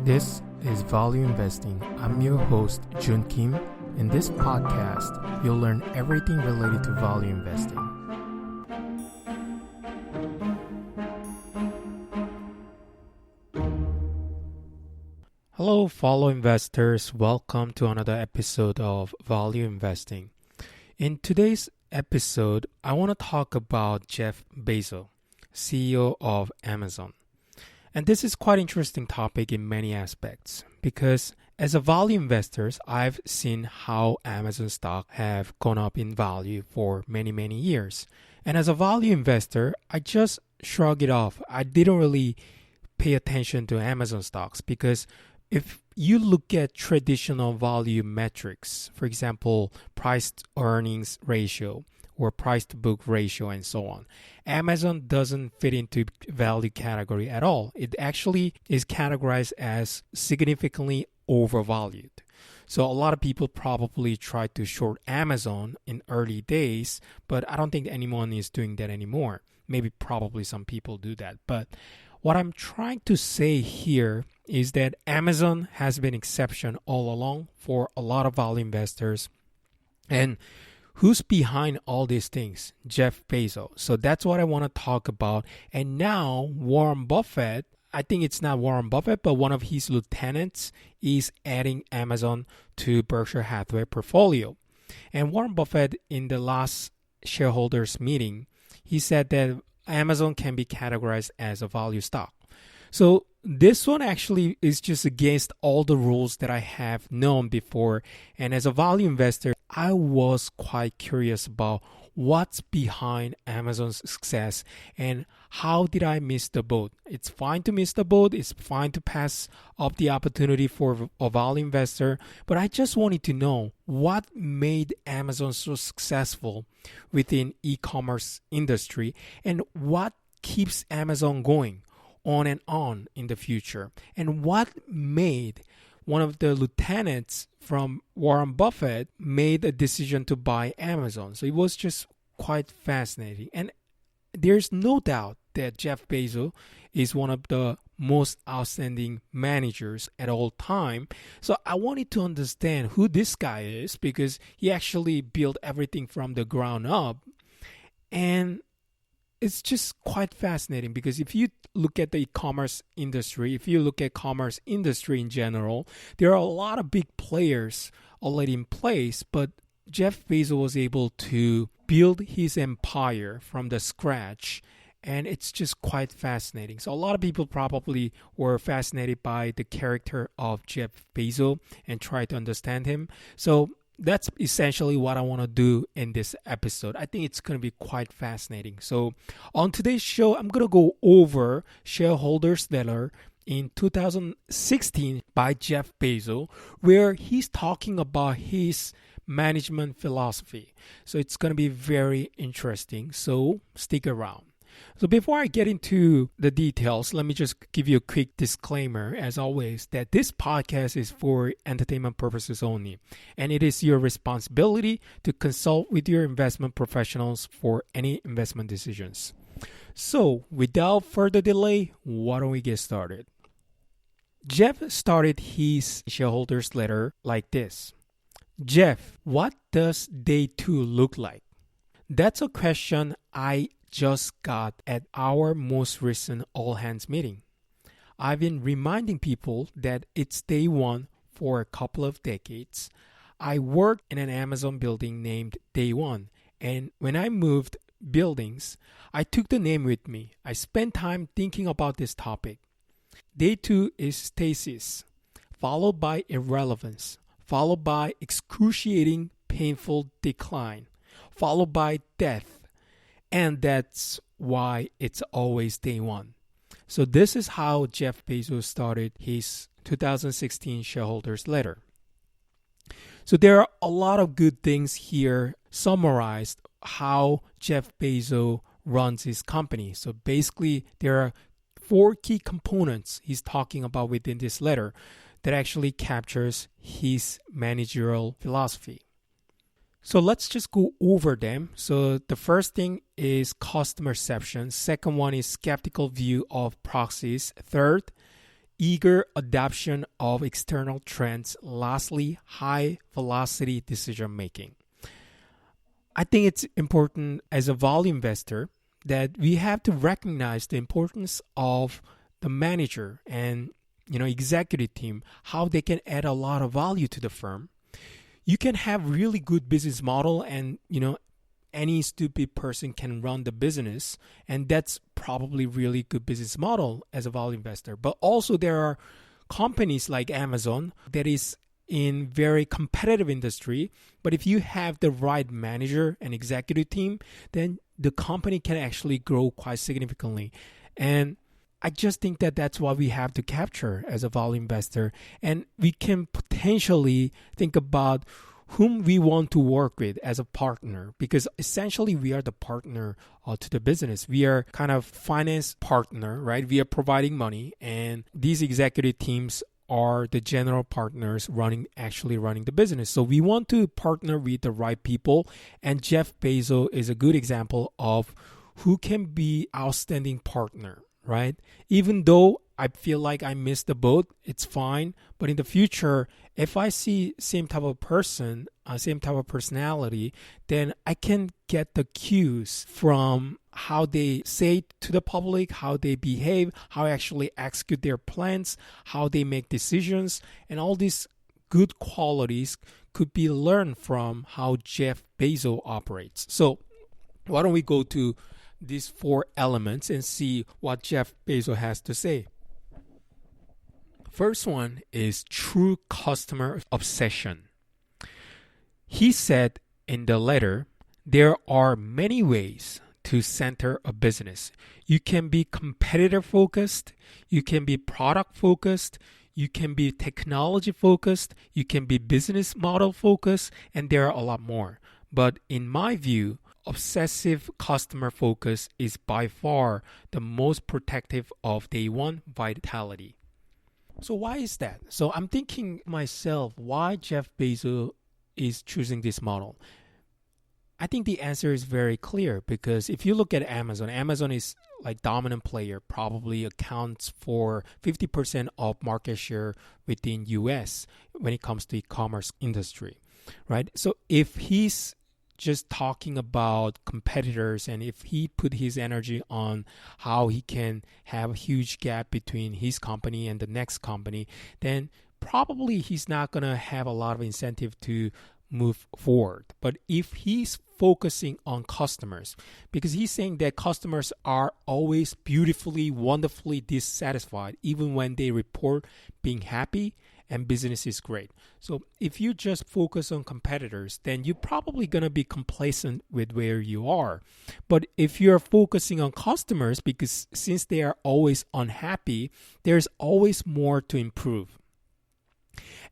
This is Value Investing. I'm your host, Jun Kim. In this podcast, you'll learn everything related to value investing. Hello, fellow investors. Welcome to another episode of Value Investing. In today's episode, I want to talk about Jeff Bezos, CEO of Amazon. And this is quite an interesting topic in many aspects because as a value investors, I've seen how Amazon stock have gone up in value for many years. And as a value investor, I just shrug it off. I didn't really pay attention to Amazon stocks because if you look at traditional value metrics, for example, price to earnings ratio or price to book ratio and so on, Amazon doesn't fit into value category at all. It actually is categorized as significantly overvalued. So a lot of people probably tried to short Amazon in early days, but I don't think anyone is doing that anymore. Maybe probably some people do that. But what I'm trying to say here is that Amazon has been exception all along for a lot of value investors. And who's behind all these things? Jeff Bezos. So that's what I want to talk about. And now Warren Buffett, I think it's not Warren Buffett, but one of his lieutenants is adding Amazon to Berkshire Hathaway portfolio. And Warren Buffett in the last shareholders meeting, he said that Amazon can be categorized as a value stock. So this one actually is just against all the rules that I have known before. And as a value investor, I was quite curious about what's behind Amazon's success and how did I miss the boat. It's fine to miss the boat. It's fine to pass up the opportunity for a value investor. But I just wanted to know what made Amazon so successful within e-commerce industry and what keeps Amazon going on and on in the future, and what made one of the lieutenants from Warren Buffett made a decision to buy Amazon. So it was just quite fascinating. And there's no doubt that Jeff Bezos is one of the most outstanding managers at all time. So I wanted to understand who this guy is because he actually built everything from the ground up. And it's just quite fascinating because if you look at the e-commerce industry, if you look at commerce industry in general, there are a lot of big players already in place, but Jeff Bezos was able to build his empire from the scratch, and it's just quite fascinating. So a lot of people probably were fascinated by the character of Jeff Bezos and try to understand him. So that's essentially what I want to do in this episode. I think it's going to be quite fascinating. So on today's show, I'm going to go over shareholders letter in 2016 by Jeff Bezos, where he's talking about his management philosophy. So it's going to be very interesting. So stick around. So before I get into the details, let me just give you a quick disclaimer, as always, that this podcast is for entertainment purposes only, and it is your responsibility to consult with your investment professionals for any investment decisions. So without further delay, why don't we get started? Jeff started his shareholders letter like this. Jeff, what does day 2 look like? That's a question I just got at our most recent all-hands meeting. I've been reminding people that it's day 1 for a couple of decades. I worked in an Amazon building named Day 1, and when I moved buildings, I took the name with me. I spent time thinking about this topic. Day 2 is stasis, followed by irrelevance, followed by excruciating, painful decline, followed by death. And that's why it's always day 1. So this is how Jeff Bezos started his 2016 shareholders letter. So there are a lot of good things here summarized how Jeff Bezos runs his company. So basically there are 4 key components he's talking about within this letter that actually captures his managerial philosophy. So let's just go over them. So the first thing is customer perception. Second one is skeptical view of proxies. Third eager adoption of external trends. Lastly, high velocity decision making. I think it's important as a value investor that we have to recognize the importance of the manager and executive team, how they can add a lot of value to the firm. You can have really good business model and any stupid person can run the business, and that's probably really good business model as a value investor. But also there are companies like Amazon that is in very competitive industry, but if you have the right manager and executive team, then the company can actually grow quite significantly. And I just think that that's what we have to capture as a value investor. And we can potentially think about whom we want to work with as a partner, because essentially we are the partner to the business. We are kind of finance partner, right? We are providing money, and these executive teams are the general partners actually running the business. So we want to partner with the right people, and Jeff Bezos is a good example of who can be outstanding partner, right? Even though I feel like I missed the boat, it's fine. But in the future, if I see same type of person, same type of personality, then I can get the cues from how they say to the public, how they behave, how they actually execute their plans, how they make decisions, and all these good qualities could be learned from how Jeff Bezos operates. So why don't we go to these 4 elements and see what Jeff Bezos has to say. First one is true customer obsession. He said in the letter, there are many ways to center a business. You can be competitor focused, you can be product focused, you can be technology focused, you can be business model focused, and there are a lot more. But in my view, obsessive customer focus is by far the most protective of day one vitality. So why is that? So I'm thinking myself, why Jeff Bezos is choosing this model? I think the answer is very clear, because if you look at Amazon is like dominant player, probably accounts for 50% of market share within US when it comes to e-commerce industry, right? So if he's just talking about competitors, and if he put his energy on how he can have a huge gap between his company and the next company, then probably he's not going to have a lot of incentive to move forward. But if he's focusing on customers, because he's saying that customers are always beautifully, wonderfully dissatisfied, even when they report being happy and business is great. So if you just focus on competitors, then you're probably going to be complacent with where you are. But if you're focusing on customers, because since they are always unhappy, there's always more to improve.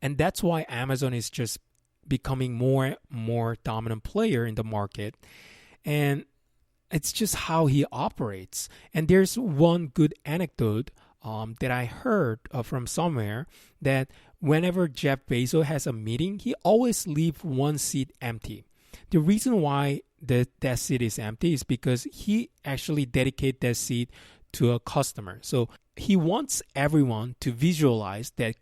And that's why Amazon is just becoming more dominant player in the market. And it's just how he operates. And there's one good anecdote that I heard from somewhere, that whenever Jeff Bezos has a meeting, he always leaves one seat empty. The reason why that seat is empty is because he actually dedicates that seat to a customer. So he wants everyone to visualize that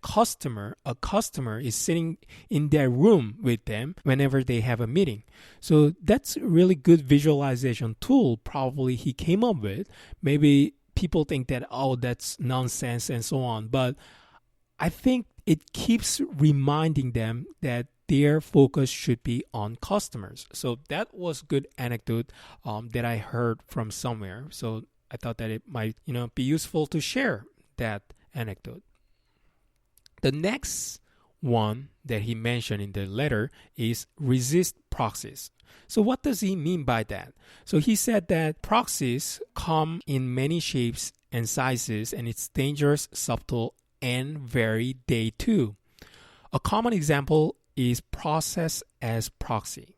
a customer is sitting in their room with them whenever they have a meeting. So that's a really good visualization tool probably he came up with. Maybe people think that, oh, that's nonsense and so on. But I think it keeps reminding them that their focus should be on customers. So that was a good anecdote that I heard from somewhere. So I thought that it might, be useful to share that anecdote. The next one that he mentioned in the letter is resist proxies. So what does he mean by that? So he said that proxies come in many shapes and sizes, and it's dangerous, subtle, and vary day two. A common example is process as proxy.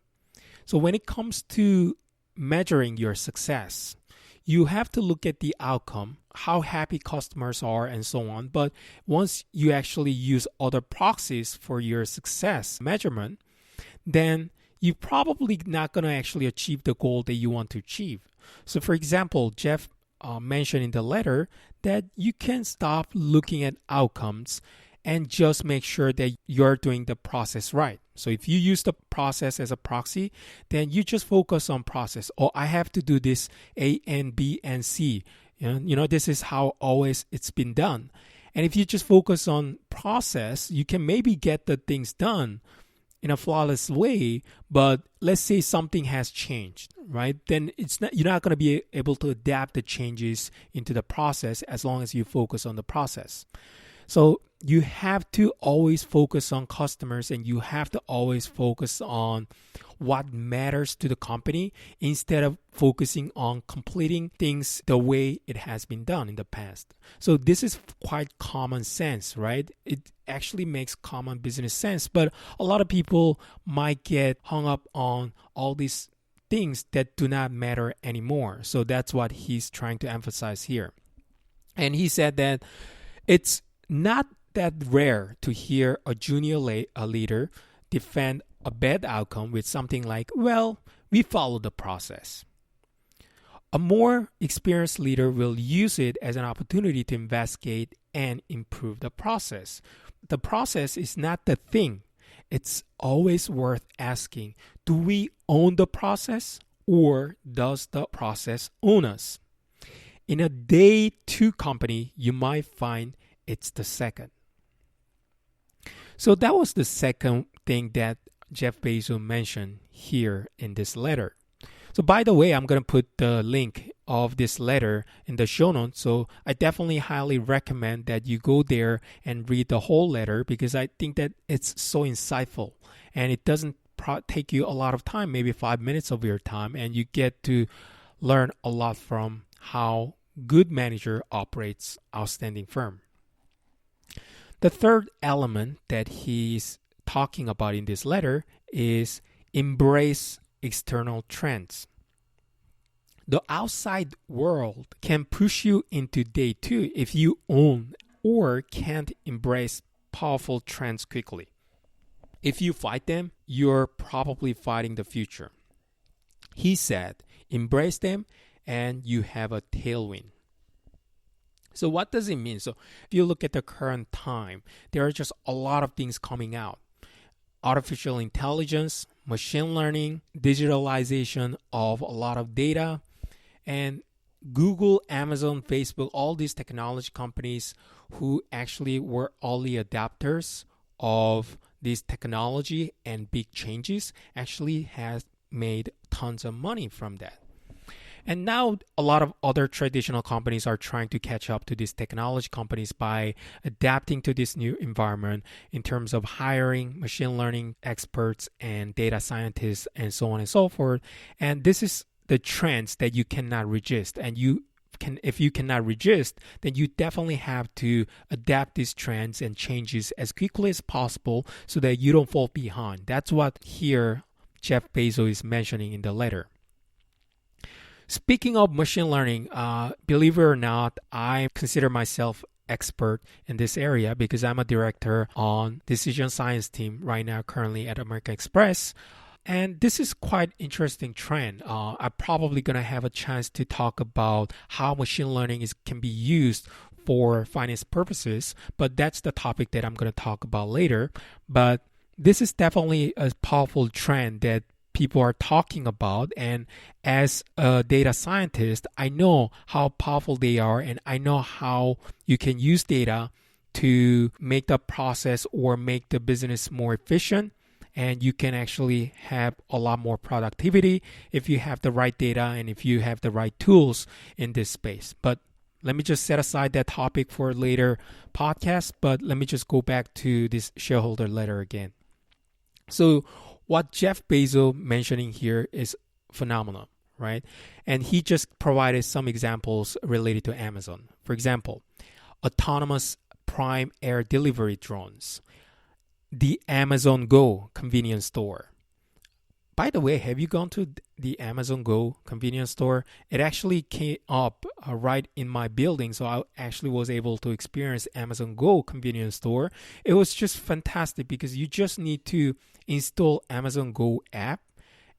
So when it comes to measuring your success, you have to look at the outcome, how happy customers are, and so on. But once you actually use other proxies for your success measurement, then you're probably not going to actually achieve the goal that you want to achieve. So for example, Jeff mentioned in the letter that you can stop looking at outcomes and just make sure that you're doing the process right. So if you use the process as a proxy, then you just focus on process. Oh, I have to do this A and B and C. This is how always it's been done. And if you just focus on process, you can maybe get the things done in a flawless way, but let's say something has changed, right? Then you're not going to be able to adapt the changes into the process as long as you focus on the process. So you have to always focus on customers, and you have to always focus on what matters to the company instead of focusing on completing things the way it has been done in the past. So this is quite common sense, right? It actually makes common business sense, but a lot of people might get hung up on all these things that do not matter anymore. So that's what he's trying to emphasize here. And he said that it's not that rare to hear a junior leader defend a bad outcome with something like, well, we follow the process. A more experienced leader will use it as an opportunity to investigate and improve the process. The process is not the thing. It's always worth asking, do we own the process, or does the process own us? In a day two company, you might find it's the second. So that was the second thing that Jeff Bezos mentioned here in this letter. So by the way, I'm going to put the link of this letter in the show notes. So I definitely highly recommend that you go there and read the whole letter, because I think that it's so insightful and it doesn't take you a lot of time, maybe 5 minutes of your time, and you get to learn a lot from how good manager operates outstanding firm. The third element that he's talking about in this letter is embrace external trends. The outside world can push you into day two if you own or can't embrace powerful trends quickly. If you fight them, you're probably fighting the future. He said, embrace them and you have a tailwind. So what does it mean? So if you look at the current time, there are just a lot of things coming out. Artificial intelligence, machine learning, digitalization of a lot of data, and Google, Amazon, Facebook, all these technology companies who actually were early adopters of this technology and big changes actually has made tons of money from that. And now a lot of other traditional companies are trying to catch up to these technology companies by adapting to this new environment in terms of hiring machine learning experts and data scientists and so on and so forth. And this is the trends that you cannot resist. And if you cannot resist, then you definitely have to adapt these trends and changes as quickly as possible so that you don't fall behind. That's what here Jeff Bezos is mentioning in the letter. Speaking of machine learning, believe it or not, I consider myself expert in this area because I'm a director on decision science team right now currently at American Express. And this is quite interesting trend. I'm probably going to have a chance to talk about how machine learning can be used for finance purposes, but that's the topic that I'm going to talk about later. But this is definitely a powerful trend that people are talking about, and as a data scientist, I know how powerful they are, and I know how you can use data to make the process or make the business more efficient, and you can actually have a lot more productivity if you have the right data and if you have the right tools in this space. But let me just set aside that topic for a later podcast, but let me just go back to this shareholder letter again. So what Jeff Bezos mentioning here is phenomenal, right? And he just provided some examples related to Amazon. For example, autonomous prime air delivery drones, the Amazon Go convenience store. By the way, have you gone to the Amazon Go convenience store? It actually came up right in my building, so I actually was able to experience Amazon Go convenience store. It was just fantastic because you just need to install Amazon Go app,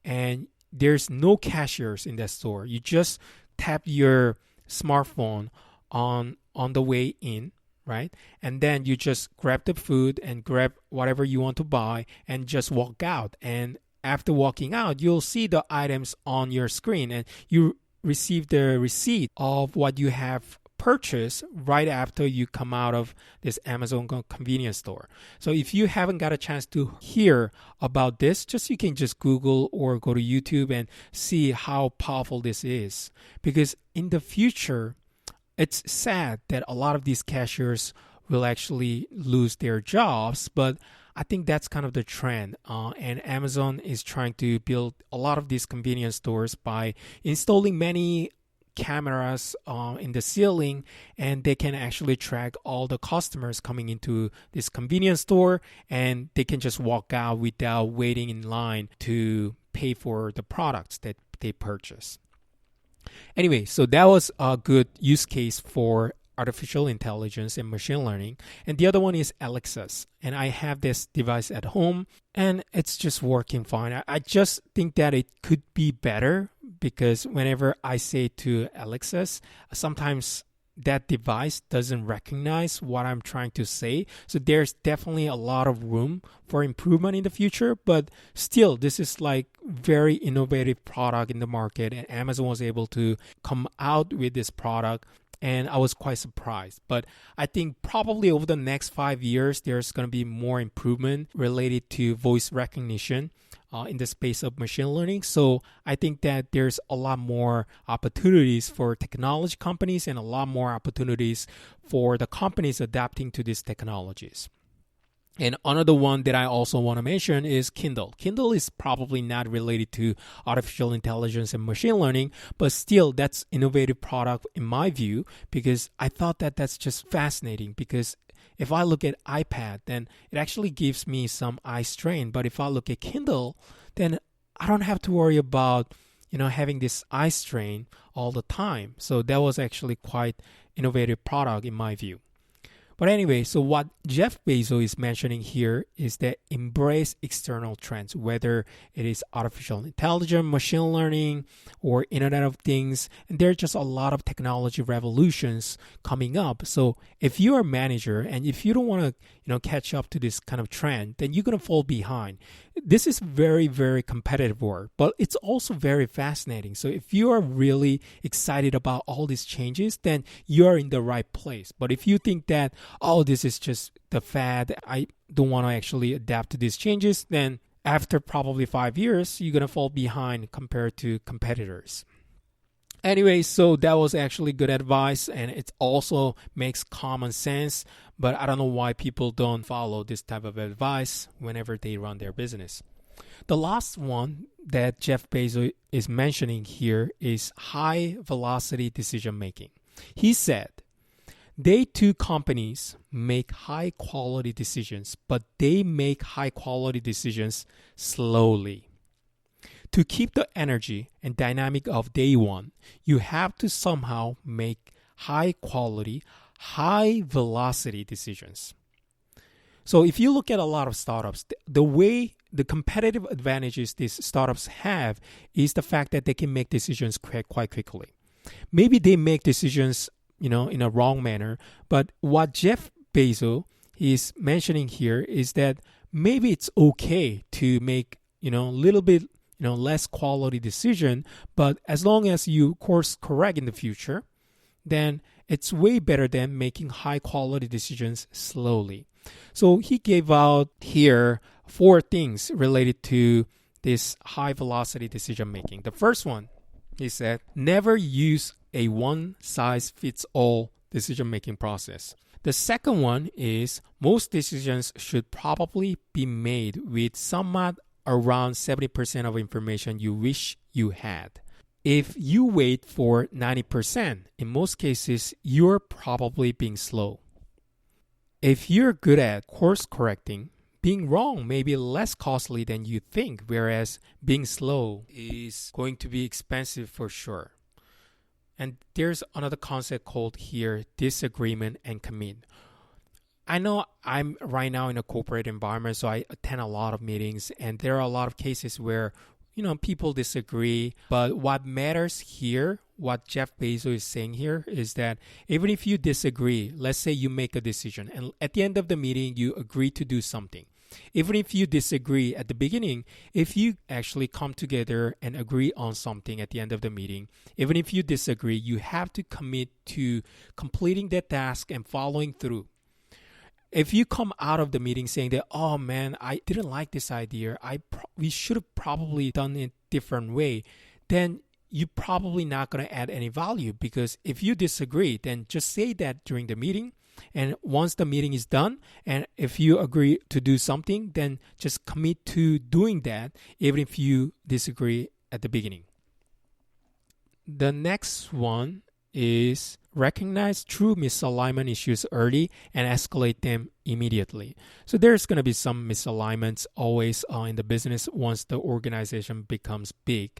and there's no cashiers in that store. You just tap your smartphone on the way in, right? And then you just grab the food and grab whatever you want to buy and just walk out. And after walking out, you'll see the items on your screen and you receive the receipt of what you have purchased right after you come out of this Amazon convenience store. So if you haven't got a chance to hear about this, you can just Google or go to YouTube and see how powerful this is. Because in the future, it's sad that a lot of these cashiers will actually lose their jobs, but I think that's kind of the trend. And Amazon is trying to build a lot of these convenience stores by installing many cameras in the ceiling, and they can actually track all the customers coming into this convenience store, and they can just walk out without waiting in line to pay for the products that they purchase. Anyway, so that was a good use case for artificial intelligence and machine learning. And the other one is Alexa's. And I have this device at home and it's just working fine. I just think that it could be better because whenever I say to Alexa's, sometimes that device doesn't recognize what I'm trying to say. So there's definitely a lot of room for improvement in the future, but still this is like very innovative product in the market, and Amazon was able to come out with this product, and I was quite surprised. But I think probably over the next 5 years, there's going to be more improvement related to voice recognition in the space of machine learning. So I think that there's a lot more opportunities for technology companies and a lot more opportunities for the companies adapting to these technologies. And another one that I also want to mention is Kindle. Kindle is probably not related to artificial intelligence and machine learning, but still that's innovative product in my view, because I thought that that's just fascinating. Because if I look at iPad, then it actually gives me some eye strain. But if I look at Kindle, then I don't have to worry about, having this eye strain all the time. So that was actually quite innovative product in my view. But anyway, so what Jeff Bezos is mentioning here is that embrace external trends, whether it is artificial intelligence, machine learning, or Internet of Things. And there are just a lot of technology revolutions coming up. So if you're a manager and if you don't want to, catch up to this kind of trend, then you're going to fall behind. This is very, very competitive work, but it's also very fascinating. So if you are really excited about all these changes, then you're in the right place. But if you think that, this is just the fad, I don't want to actually adapt to these changes, then after probably 5 years, you're going to fall behind compared to competitors. Anyway, so that was actually good advice, and it also makes common sense, but I don't know why people don't follow this type of advice whenever they run their business. The last one that Jeff Bezos is mentioning here is high velocity decision making. He said, they too companies make high quality decisions, but they make high quality decisions slowly. To keep the energy and dynamic of day one, you have to somehow make high quality, high velocity decisions. So if you look at a lot of startups, the competitive advantages these startups have is the fact that they can make decisions quite quickly. Maybe they make decisions, in a wrong manner, but what Jeff Bezos is mentioning here is that maybe it's okay to make, a little bit less quality decision, but as long as you course correct in the future, then it's way better than making high quality decisions slowly. So he gave out here 4 things related to this high velocity decision making. The first one, he said, never use a one-size-fits-all decision-making process. The second one is most decisions should probably be made with somewhat around 70% of information you wish you had. If you wait for 90%, in most cases, you're probably being slow. If you're good at course correcting, being wrong may be less costly than you think, whereas being slow is going to be expensive for sure. And there's another concept called here disagreement and commit. I know I'm right now in a corporate environment, so I attend a lot of meetings, and there are a lot of cases where people disagree. But what matters here, what Jeff Bezos is saying here, is that even if you disagree, let's say you make a decision and at the end of the meeting, you agree to do something. Even if you disagree at the beginning, if you actually come together and agree on something at the end of the meeting, even if you disagree, you have to commit to completing that task and following through. If you come out of the meeting saying that, oh man, I didn't like this idea, we should have probably done it a different way, then you're probably not going to add any value, because if you disagree, then just say that during the meeting. And once the meeting is done, and if you agree to do something, then just commit to doing that, even if you disagree at the beginning. The next one is recognize true misalignment issues early and escalate them immediately. So there's going to be some misalignments always in the business once the organization becomes big.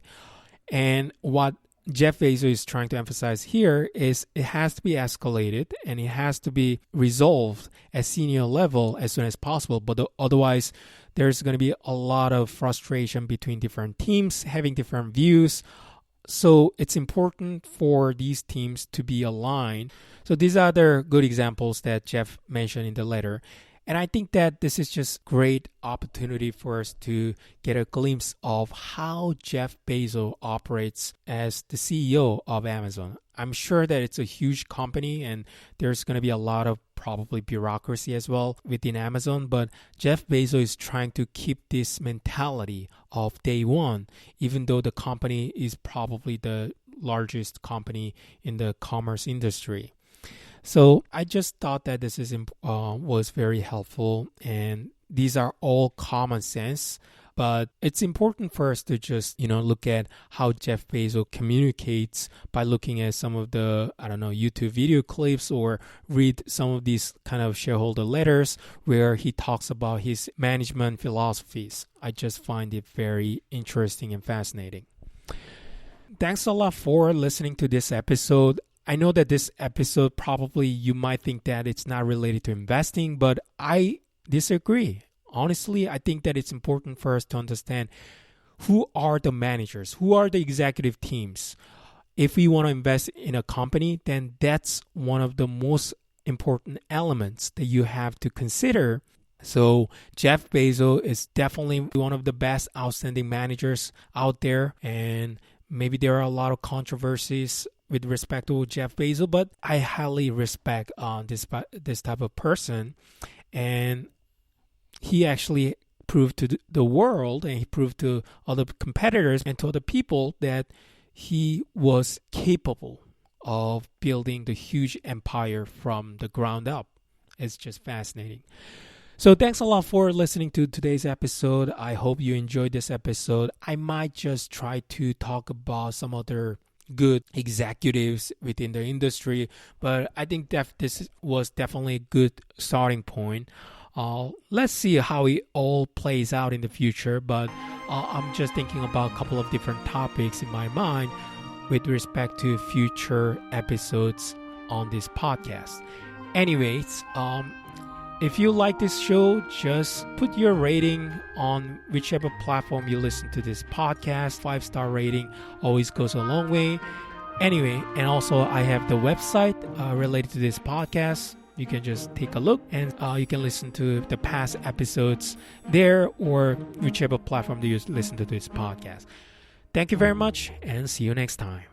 And what Jeff Bezos is trying to emphasize here is it has to be escalated and it has to be resolved at senior level as soon as possible. But otherwise, there's going to be a lot of frustration between different teams having different views. So it's important for these teams to be aligned. So these are the good examples that Jeff mentioned in the letter. And I think that this is just great opportunity for us to get a glimpse of how Jeff Bezos operates as the CEO of Amazon. I'm sure that it's a huge company and there's going to be a lot of probably bureaucracy as well within Amazon, but Jeff Bezos is trying to keep this mentality of day one, even though the company is probably the largest company in the commerce industry. So I just thought that this was very helpful, and these are all common sense, but it's important for us to just, look at how Jeff Bezos communicates by looking at some of the, YouTube video clips or read some of these kind of shareholder letters where he talks about his management philosophies. I just find it very interesting and fascinating. Thanks a lot for listening to this episode. I know that this episode probably you might think that it's not related to investing, but I disagree. Honestly, I think that it's important for us to understand who are the managers, who are the executive teams. If we want to invest in a company, then that's one of the most important elements that you have to consider. So Jeff Bezos is definitely one of the best outstanding managers out there, and maybe there are a lot of controversies with respect to Jeff Bezos, but I highly respect this type of person. And he actually proved to the world, and he proved to other competitors and to other people that he was capable of building the huge empire from the ground up. It's just fascinating. So thanks a lot for listening to today's episode. I hope you enjoyed this episode. I might just try to talk about some other good executives within the industry, but I think that this was definitely a good starting point. Let's see how it all plays out in the future, but I'm just thinking about a couple of different topics in my mind with respect to future episodes on this podcast. Anyways, if you like this show, just put your rating on whichever platform you listen to this podcast. 5-star rating always goes a long way. Anyway, and also I have the website related to this podcast. You can just take a look and you can listen to the past episodes there or whichever platform you listen to this podcast. Thank you very much and see you next time.